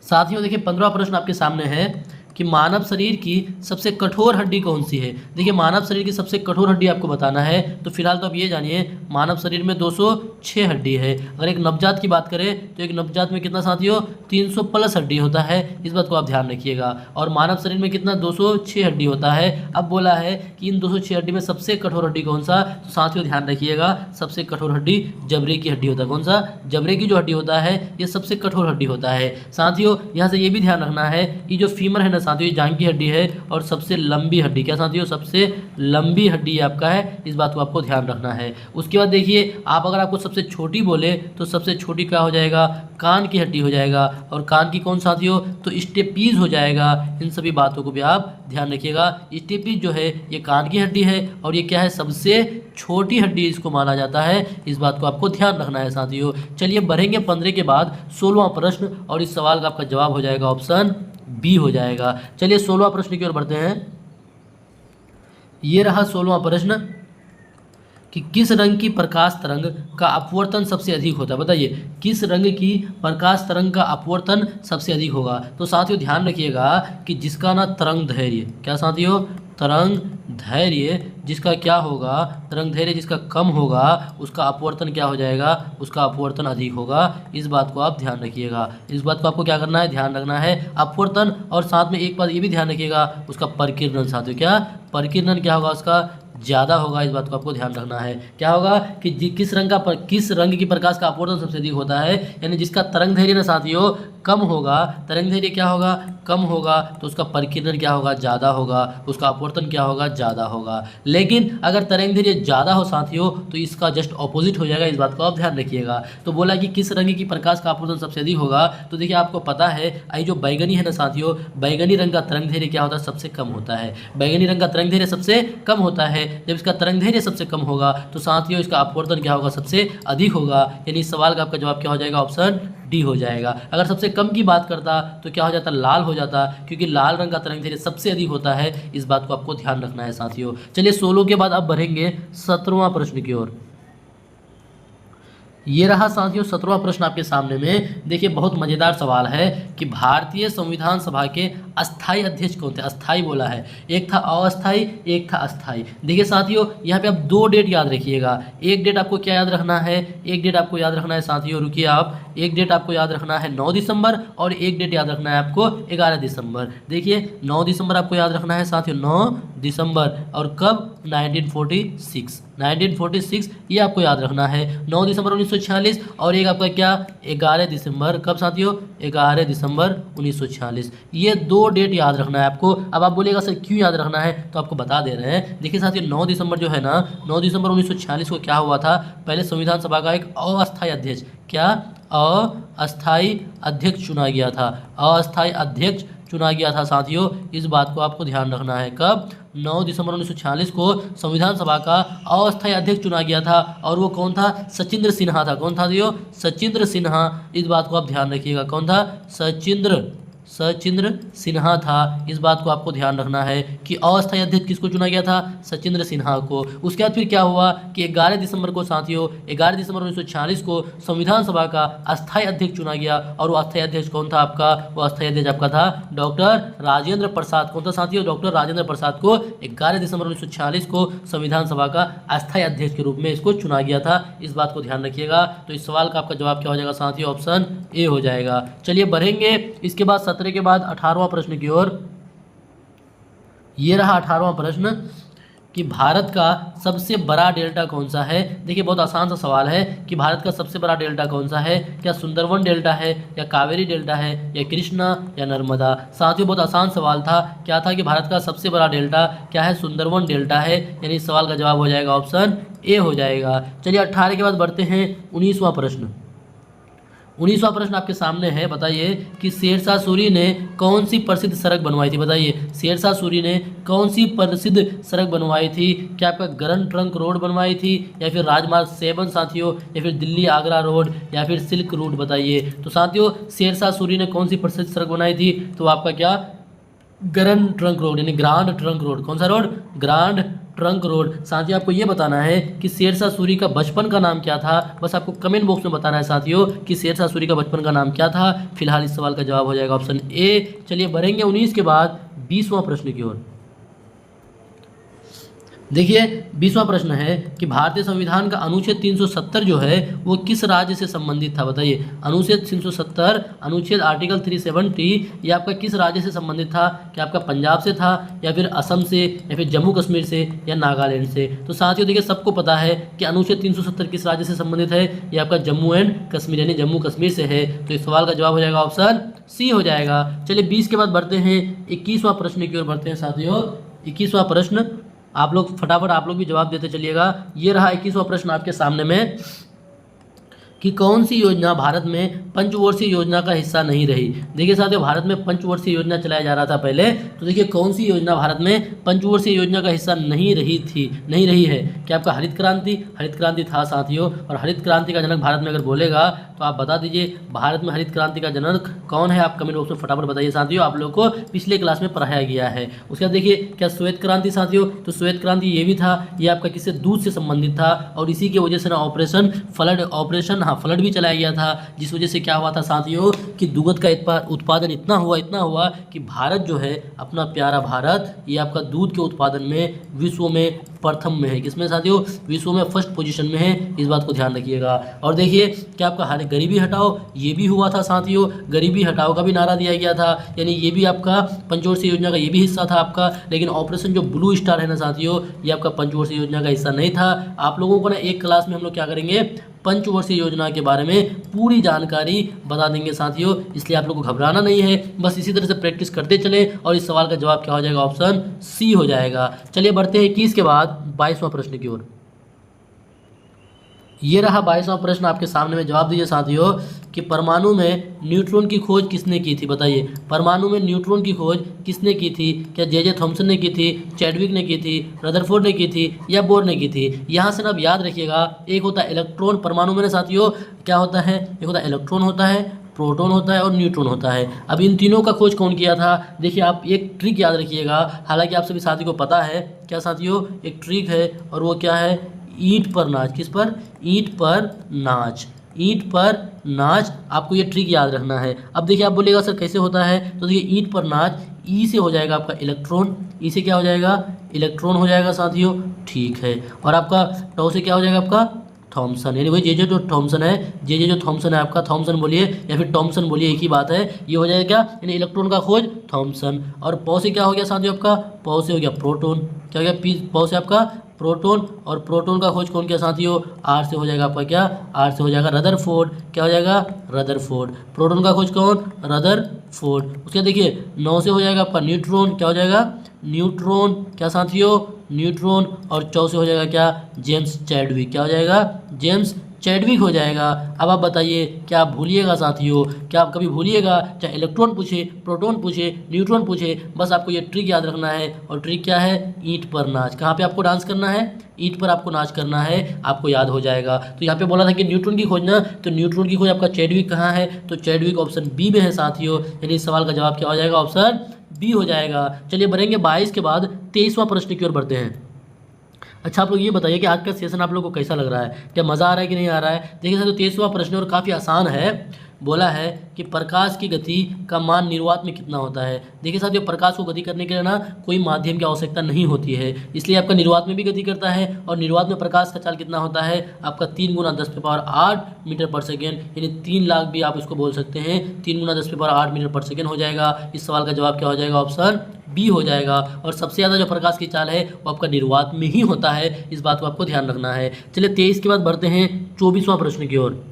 साथियों देखिए 15वां प्रश्न आपके सामने है कि मानव शरीर की सबसे कठोर हड्डी कौन सी है। देखिए मानव शरीर की सबसे कठोर हड्डी आपको बताना है। तो फिलहाल तो आप ये जानिए, मानव शरीर में 206 हड्डी है। अगर एक नवजात की बात करें तो एक नवजात में कितना साथियों, 300 प्लस हड्डी होता है, इस बात को आप ध्यान रखिएगा। और मानव शरीर में कितना, 206 हड्डी होता है। अब बोला है कि इन 206 हड्डी में सबसे कठोर हड्डी कौन सा, तो साथियों ध्यान रखिएगा, सबसे कठोर हड्डी जबड़े की हड्डी होता है। कौन सा, जबड़े की जो हड्डी होता है, ये सबसे कठोर हड्डी होता है। साथियों यहाँ से ये भी ध्यान रखना है, ये जो फीमर है ना साथियों, जांघ की हड्डी है, और सबसे लंबी हड्डी क्या साथियों, सबसे लंबी हड्डी आपका है, इस बात को आपको ध्यान रखना है। उसके बाद देखिए आप अगर आपको सबसे छोटी बोले तो सबसे छोटी क्या हो जाएगा, कान की हड्डी हो जाएगा। और कान की कौन साथियों, तो स्टेपीज हो जाएगा। इन सभी बातों को भी आप ध्यान रखिएगा। स्टेपीज जो है ये कान की हड्डी है, और ये क्या है, सबसे छोटी हड्डी इसको माना जाता है, इस बात को आपको ध्यान रखना है साथियों। चलिए बढ़ेंगे 15 के बाद 16वां प्रश्न, और इस सवाल का आपका जवाब हो जाएगा ऑप्शन बी हो जाएगा। चलिए 16वां प्रश्न की ओर बढ़ते हैं। ये रहा 16वां प्रश्न कि किस रंग की प्रकाश तरंग का अपवर्तन सबसे अधिक होता है। बताइए किस रंग की प्रकाश तरंग का अपवर्तन सबसे अधिक होगा। तो साथियों ध्यान रखिएगा कि जिसका ना तरंग धैर्य, क्या साथियों, तरंग धैर्य जिसका क्या होगा, तरंग धैर्य जिसका कम होगा, उसका अपवर्तन क्या हो जाएगा, उसका अपवर्तन अधिक होगा। इस बात को आप ध्यान रखिएगा। इस बात को आपको क्या करना है, ध्यान रखना है, अपवर्तन। और साथ में एक बात ये भी ध्यान रखिएगा, उसका परिकीर्णन साथियों, क्या परिकीर्णन क्या होगा, उसका ज़्यादा होगा। इस बात को आपको ध्यान रखना है। क्या होगा कि किस रंग की प्रकाश का अपवर्तन सबसे अधिक होता है, यानी जिसका तरंग धैर्य ना साथियों कम होगा, तरंग धैर्य क्या होगा, कम होगा, तो उसका परिकीर्णन क्या होगा, ज़्यादा होगा, उसका अपवर्तन क्या होगा, ज़्यादा होगा। लेकिन अगर तरंग धैर्य ज़्यादा हो साथियों तो इसका जस्ट ऑपोजिट हो जाएगा। इस बात को आप ध्यान रखिएगा। तो बोला कि किस रंग की प्रकाश का अपवर्तन सबसे अधिक होगा, तो देखिए आपको पता है ये जो बैगनी है ना साथियों, बैगनी रंग का तरंग धैर्य क्या होता है, सबसे कम होता है। बैगनी रंग का तरंग धैर्य सबसे कम होता है। जब इसका तरंग धैर्य सबसे कम होगा तो साथियों इसका अपवर्तन क्या होगा, सबसे अधिक होगा। यानी इस सवाल का आपका जवाब क्या हो जाएगा, ऑप्शन डी हो जाएगा। अगर सबसे कम की बात करता तो क्या हो जाता, लाल हो जाता, क्योंकि लाल रंग का तरंग धैर्य सबसे अधिक होता है। इस बात को आपको ध्यान रखना है साथियों। चलिए 16 के बाद अब बढ़ेंगे 17वां प्रश्न की ओर। ये रहा साथियों 17वां प्रश्न आपके सामने में। देखिए बहुत मज़ेदार सवाल है कि भारतीय संविधान सभा के अस्थाई अध्यक्ष कौन थे। अस्थाई बोला है, एक था अस्थाई, एक था अस्थाई। देखिए साथियों यहाँ पे आप 2 डेट याद रखिएगा। एक डेट आपको क्या याद रखना है, एक डेट आपको याद रखना है साथियों, रुकिए आप, एक डेट आपको याद रखना है 9 दिसंबर और एक डेट याद रखना है आपको 11 दिसंबर। देखिए 9 दिसंबर आपको याद रखना है साथियों, 9 दिसंबर, और कब, 1946 ये आपको याद रखना है, 9 दिसंबर 1946। और एक आपका क्या, 11 दिसंबर, कब साथियों, 11 दिसंबर 1946। ये दो डेट याद रखना है आपको। अब आप बोलिएगा सर क्यों याद रखना है, तो आपको बता दे रहे हैं। देखिए साथियों 9 दिसंबर जो है ना, 9 दिसंबर 1946 को क्या हुआ था, पहले संविधान सभा का एक अस्थायी अध्यक्ष, क्या, अस्थायी अध्यक्ष चुना गया था, अस्थायी अध्यक्ष चुना गया था साथियों। इस बात को आपको ध्यान रखना है, कब, 9 दिसंबर 1946 को संविधान सभा का अस्थायी अध्यक्ष चुना गया था, और वो कौन था, सचिंद्र सिन्हा था। कौन था दियो, सचिंद्र सिन्हा। इस बात को आप ध्यान रखिएगा, कौन था, सचिंद्र सिन्हा था। इस बात को आपको ध्यान रखना है कि अस्थायी अध्यक्ष किसको चुना गया था, सचिंद्र सिन्हा को। उसके बाद फिर क्या हुआ कि 11 दिसंबर को साथियों, 11 दिसंबर 1946 को संविधान सभा का अस्थायी अध्यक्ष चुना गया, और वो अस्थायी अध्यक्ष कौन था आपका, वो अस्थायी अध्यक्ष आपका था डॉक्टर राजेंद्र प्रसाद। कौन था साथियों, डॉक्टर राजेंद्र प्रसाद को 11 दिसंबर 1946 को संविधान सभा का अस्थायी अध्यक्ष के रूप में इसको चुना गया था। इस बात को ध्यान रखिएगा। तो इस सवाल का आपका जवाब क्या हो जाएगा साथियों, ऑप्शन ए हो जाएगा। चलिए बढ़ेंगे इसके बाद 17 के बाद 18वां प्रश्न की ओर। ये रहा 18वां प्रश्न कि भारत का सबसे बड़ा डेल्टा कौन सा है। देखिए बहुत आसान सा सवाल है कि भारत का सबसे बड़ा डेल्टा कौन सा है, क्या सुंदरवन डेल्टा है, या कावेरी डेल्टा है, या कृष्णा, या नर्मदा। साथियों बहुत आसान सवाल था, क्या था कि भारत का सबसे बड़ा डेल्टा क्या है, सुंदरवन डेल्टा है, यानी इस सवाल का जवाब हो जाएगा ऑप्शन ए हो जाएगा। चलिए 18 के बाद बढ़ते हैं 19वां प्रश्न। 19वां प्रश्न आपके सामने है, बताइए कि शेरशाह सूरी ने कौन सी प्रसिद्ध सड़क बनवाई थी। बताइए शेरशाह सूरी ने कौन सी प्रसिद्ध सड़क बनवाई थी, क्या आपका ग्रैंड ट्रंक रोड बनवाई थी, या फिर राजमार्ग 7 साथियों, या फिर दिल्ली आगरा रोड, या फिर सिल्क रूट। बताइए तो साथियों शेरशाह सूरी ने कौन सी प्रसिद्ध सड़क बनाई थी, तो आपका क्या, ग्रैंड ट्रंक रोड, यानी ग्रांड ट्रंक रोड। कौन सा रोड, ग्रांड ट्रंक रोड। साथियों आपको ये बताना है कि शेरशाह सूरी का बचपन का नाम क्या था, बस आपको कमेंट बॉक्स में बताना है साथियों कि शेरशाह सूरी का बचपन का नाम क्या था। फिलहाल इस सवाल का जवाब हो जाएगा ऑप्शन ए। चलिए बढ़ेंगे 19 के बाद 20वां प्रश्न की ओर। देखिए 20वां प्रश्न है कि भारतीय संविधान का अनुच्छेद 370 जो है वो किस राज्य से संबंधित था। बताइए अनुच्छेद 370, अनुच्छेद आर्टिकल 370 ये आपका किस राज्य से संबंधित था, क्या आपका पंजाब से था, या फिर असम से, या फिर जम्मू कश्मीर से, या नागालैंड से। तो साथियों देखिए सबको पता है कि अनुच्छेद 370 किस राज्य से संबंधित है, ये आपका जम्मू एंड कश्मीर यानी जम्मू कश्मीर से है। तो इस सवाल का जवाब हो जाएगा ऑप्शन सी हो जाएगा। चलिए 20 के बाद बढ़ते हैं 21वां प्रश्न की ओर बढ़ते हैं साथियों। 21वां प्रश्न आप लोग फटाफट आप लोग भी जवाब देते चलिएगा। ये रहा 21वां प्रश्न आपके सामने में कि कौन सी योजना भारत में पंचवर्षीय योजना का हिस्सा नहीं रही। देखिए साथियों भारत में पंचवर्षीय योजना चलाया जा रहा था पहले, तो देखिए कौन सी योजना भारत में पंचवर्षीय योजना का हिस्सा नहीं रही है। क्या आपका हरित क्रांति था साथियों। और हरित क्रांति का जनक भारत में अगर बोलेगा तो आप बता दीजिए भारत में हरित क्रांति का जनक कौन है, आप कमेंट बॉक्स में फटाफट बताइए साथियों, आप लोग को पिछले क्लास में पढ़ाया गया है। उसके बाद देखिए क्या श्वेत क्रांति साथियों, तो श्वेत क्रांति ये भी था, ये आपका किससे, दूध से संबंधित था, और इसी की वजह से ना ऑपरेशन फ्लड भी चलाया गया था, जिस वजह से क्या हुआ था साथियों कि दुग्ध का उत्पादन इतना हुआ कि भारत जो है अपना प्यारा भारत ये आपका दूध के उत्पादन में विश्व में प्रथम में है। किसमें साथियों, विश्व में फर्स्ट पोजीशन में है। इस बात को ध्यान रखिएगा। और देखिए क्या आपका गरीबी हटाओ ये भी हुआ था साथियों, गरीबी हटाओ का भी नारा दिया गया था, यानी ये भी आपका पंचवर्षीय योजना का ये भी हिस्सा था आपका। लेकिन ऑपरेशन जो ब्लू स्टार है ना साथियों, ये आपका पंचवर्षीय योजना का हिस्सा नहीं था। आप लोगों को ना एक क्लास में हम लोग क्या करेंगे, पंचवर्षीय योजना के बारे में पूरी जानकारी बता देंगे साथियों, इसलिए आप लोग को घबराना नहीं है, बस इसी तरह से प्रैक्टिस करते चले। और इस सवाल का जवाब क्या हो जाएगा, ऑप्शन सी हो जाएगा। चलिए बढ़ते हैं 21 के बाद 22वां प्रश्न की ओर। ये रहा 22वां प्रश्न आपके सामने में, जवाब दीजिए साथियों कि परमाणु में न्यूट्रॉन की खोज किसने की थी। बताइए परमाणु में न्यूट्रॉन की खोज किसने की थी, क्या जे थॉमसन ने की थी, चैडविक ने की थी, रदरफोर्ड ने की थी, या बोर ने की थी। यहाँ से ना आप याद रखिएगा, एक होता है इलेक्ट्रॉन, परमाणु में साथियों क्या होता है, एक होता है इलेक्ट्रॉन होता है, प्रोटॉन होता है और न्यूट्रॉन होता है। अब इन तीनों का खोज कौन किया था। देखिए आप एक ट्रिक याद रखिएगा, हालांकि आप सभी साथी को पता है क्या साथियों, एक ट्रिक है और वो क्या है, ईंट पर नाच। किस पर, ईंट पर नाच, ईंट पर नाच। आपको ये ट्रिक याद रखना है। अब देखिए आप बोलिएगा सर कैसे होता है, तो देखिए ईंट पर नाच, ई से हो जाएगा आपका इलेक्ट्रॉन, ई से क्या हो जाएगा, इलेक्ट्रॉन हो जाएगा साथियों, ठीक है। और आपका टॉ से क्या हो जाएगा, आपका थॉमसन, यानी वही जे जो थॉमसन है, जे जो थॉमसन है आपका, थॉमसन बोलिए या फिर टॉमसन बोलिए, एक ही बात है। ये हो जाएगा क्या, यानी इलेक्ट्रॉन का खोज थॉमसन। और पौ से क्या हो गया साथियों आपका, पौ से हो गया प्रोटॉन, क्या हो गया पी, पौ से आपका प्रोटॉन, और प्रोटॉन का खोज कौन किया साथियों, आर से हो जाएगा आपका क्या, आर से हो जाएगा रदरफोर्ड, क्या हो जाएगा रदरफोर्ड। प्रोटॉन का खोज कौन, रदरफोर्ड। उसके देखिए 9 से हो जाएगा आपका न्यूट्रॉन, क्या हो जाएगा न्यूट्रॉन, क्या साथियों न्यूट्रॉन। और 4 से हो जाएगा क्या, जेम्स चैडविक, क्या हो जाएगा जेम्स चैडविक हो जाएगा। अब आप बताइए, क्या आप भूलिएगा साथियों, क्या आप कभी भूलिएगा, चाहे इलेक्ट्रॉन पूछे, प्रोटॉन पूछे, न्यूट्रॉन पूछे, बस आपको ये ट्रिक याद रखना है। और ट्रिक क्या है, ईंट पर नाच। कहाँ पे आपको डांस करना है, ईंट पर आपको नाच करना है, आपको याद हो जाएगा। तो यहाँ पे बोला था कि न्यूट्रॉन की खोज ना, तो न्यूट्रॉन की खोज आपका चैडविक कहाँ है, तो चैडविक ऑप्शन बी में है साथियों, यानी इस सवाल का जवाब क्या हो जाएगा, ऑप्शन बी हो जाएगा। चलिए बढ़ेंगे 22 के बाद 23वां प्रश्न की ओर बढ़ते हैं। अच्छा, आप लोग ये बताइए कि आज का सेशन आप लोग को कैसा लग रहा है, क्या मज़ा आ रहा है कि नहीं आ रहा है। देखिए सर, 23वां प्रश्न और काफ़ी आसान है। बोला है कि प्रकाश की गति का मान निर्वात में कितना होता है। देखिए साथियों, प्रकाश को गति करने के लिए ना कोई माध्यम की आवश्यकता नहीं होती है, इसलिए आपका निर्वात में भी गति करता है। और निर्वात में प्रकाश का चाल कितना होता है आपका 3 × 10⁸ मीटर पर सेकेंड, यानी 3 लाख भी आप इसको बोल सकते हैं, 3 × 10⁸ मीटर पर सेकेंड हो जाएगा। इस सवाल का जवाब क्या हो जाएगा, ऑप्शन बी हो जाएगा। और सबसे ज़्यादा जो प्रकाश की चाल है वो आपका निर्वात में ही होता है, इस बात को आपको ध्यान रखना है। चलिए 23 के बाद बढ़ते हैं 24वां प्रश्न की ओर।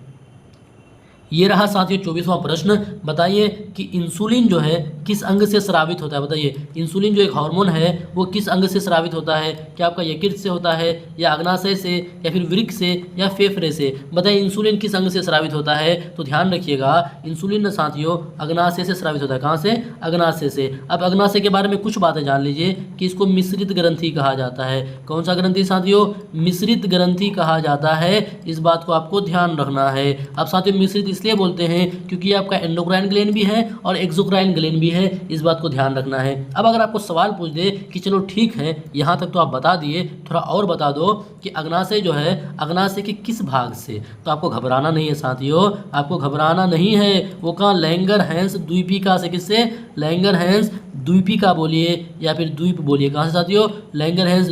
ये रहा साथियों 24वां प्रश्न। बताइए कि इंसुलिन जो है किस अंग से स्रावित होता है। बताइए इंसुलिन जो एक हार्मोन है वो किस अंग से स्रावित होता है, क्या आपका यकृत से होता है, या अग्नाशय से, या फिर वृक्क से, या फेफड़े से। बताइए इंसुलिन किस अंग से स्रावित होता है, तो ध्यान रखिएगा इंसुलिन साथियों अग्नाशय से स्रावित होता है। कहाँ से, अग्नाशय से। अब अग्नाशय के बारे में कुछ बातें जान लीजिए कि इसको मिश्रित ग्रंथि कहा जाता है। कौन सा ग्रंथि साथियों, मिश्रित ग्रंथि कहा जाता है, इस बात को आपको ध्यान रखना है। अब साथियों मिश्रित इसलिए बोलते हैं क्योंकि ये आपका एंडोक्राइन ग्लैंड भी है और एक्सोक्राइन ग्लैंड भी है, इस बात को ध्यान रखना है। अब अगर आपको सवाल पूछ दे कि चलो ठीक है यहाँ तक तो आप बता दिए, थोड़ा और बता दो कि अग्नाशय जो है अग्नाशय के किस भाग से, तो आपको घबराना नहीं है साथियों, आपको घबराना नहीं है। वो कहाँ, लैंगरहैंस द्वीपिका से, किससे, लैंगरहैंस द्वीपिका बोलिए या फिर द्वीप बोलिए। कहाँ से साथियों, लैंगरहैंस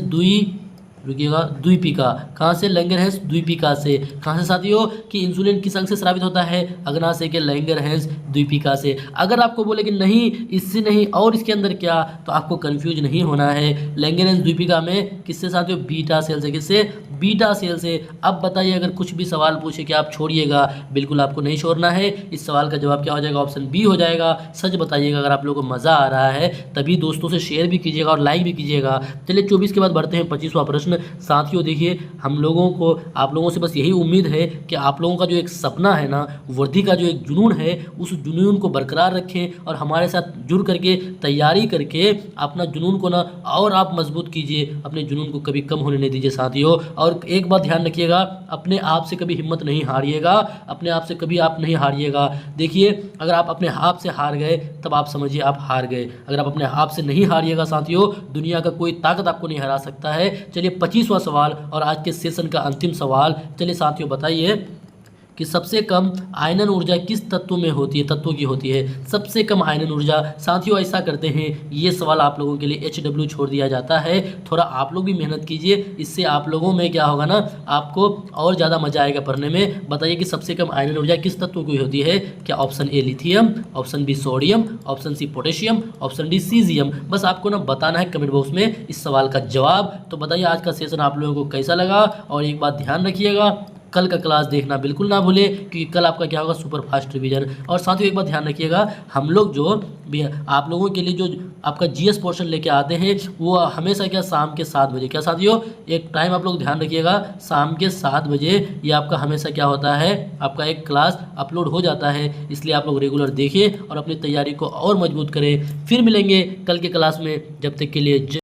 रुकिएगा द्वीपिका। कहाँ से, लैंगरहैंस द्वीपिका से। कहाँ से साथियों, कि इंसुलिन किस अंग से स्रावित होता है, अग्नाशय के लैंगरहैंस द्वीपिका से। अगर आपको बोले कि नहीं इससे नहीं और इसके अंदर क्या, तो आपको कंफ्यूज नहीं होना है। लैंगरहैंस द्वीपिका में किससे साथियों, बीटा सेल से। किससे, बीटा सेल से। अब बताइए अगर कुछ भी सवाल पूछे कि आप छोड़िएगा, बिल्कुल आपको नहीं छोड़ना है। इस सवाल का जवाब क्या हो जाएगा, ऑप्शन बी हो जाएगा। सच बताइएगा अगर आप लोगों को मज़ा आ रहा है, तभी दोस्तों से शेयर भी कीजिएगा और लाइक भी कीजिएगा। चलिए 24 के बाद बढ़ते हैं 25वां प्रश्न। साथियों देखिए, हम लोगों को आप लोगों से बस यही उम्मीद है कि आप लोगों का जो एक सपना है ना, वर्दी का जो एक जुनून है, उस जुनून को बरकरार रखें और हमारे साथ जुड़ करके तैयारी करके अपना जुनून को ना और आप मजबूत कीजिए। अपने जुनून को कभी कम होने नहीं दीजिए साथियों। और एक बात ध्यान रखिएगा, अपने आप से कभी हिम्मत नहीं हारिएगा, अपने आप से कभी आप नहीं हारिएगा। देखिए अगर आप अपने आप से हार गए तब आप समझिए आप हार गए। अगर आप अपने आप से नहीं हारिएगा साथियों, दुनिया का कोई ताकत आपको नहीं हरा सकता है। चलिए 25वां सवाल और आज के सेशन का अंतिम सवाल। चलिए साथियों बताइए कि सबसे कम आयनन ऊर्जा किस तत्व में होती है, तत्वों की होती है सबसे कम आयनन ऊर्जा। साथियों ऐसा करते हैं, ये सवाल आप लोगों के लिए HW छोड़ दिया जाता है। थोड़ा आप लोग भी मेहनत कीजिए, इससे आप लोगों में क्या होगा ना, आपको और ज़्यादा मजा आएगा पढ़ने में। बताइए कि सबसे कम आयनन ऊर्जा किस तत्व की होती है। क्या option A lithium, option B sodium, option C potassium, option D caesium. बस आपको ना बताना है कमेंट बॉक्स में इस सवाल का जवाब। तो बताइए आज का सेशन आप लोगों को कैसा लगा। और एक बात ध्यान रखिएगा, कल का क्लास देखना बिल्कुल ना भूले, क्योंकि कल आपका क्या होगा, सुपर फास्ट रिवीजन। और साथियों एक बात ध्यान रखिएगा, हम लोग जो भी आप लोगों के लिए जो आपका GS पोर्शन लेके आते हैं वो हमेशा क्या, शाम के 7 बजे। क्या साथियों, एक टाइम आप लोग ध्यान रखिएगा, शाम के 7 बजे ये आपका हमेशा क्या होता है, आपका एक क्लास अपलोड हो जाता है। इसलिए आप लोग रेगुलर देखिए और अपनी तैयारी को और मजबूत करें। फिर मिलेंगे कल के क्लास में, जब तक के लिए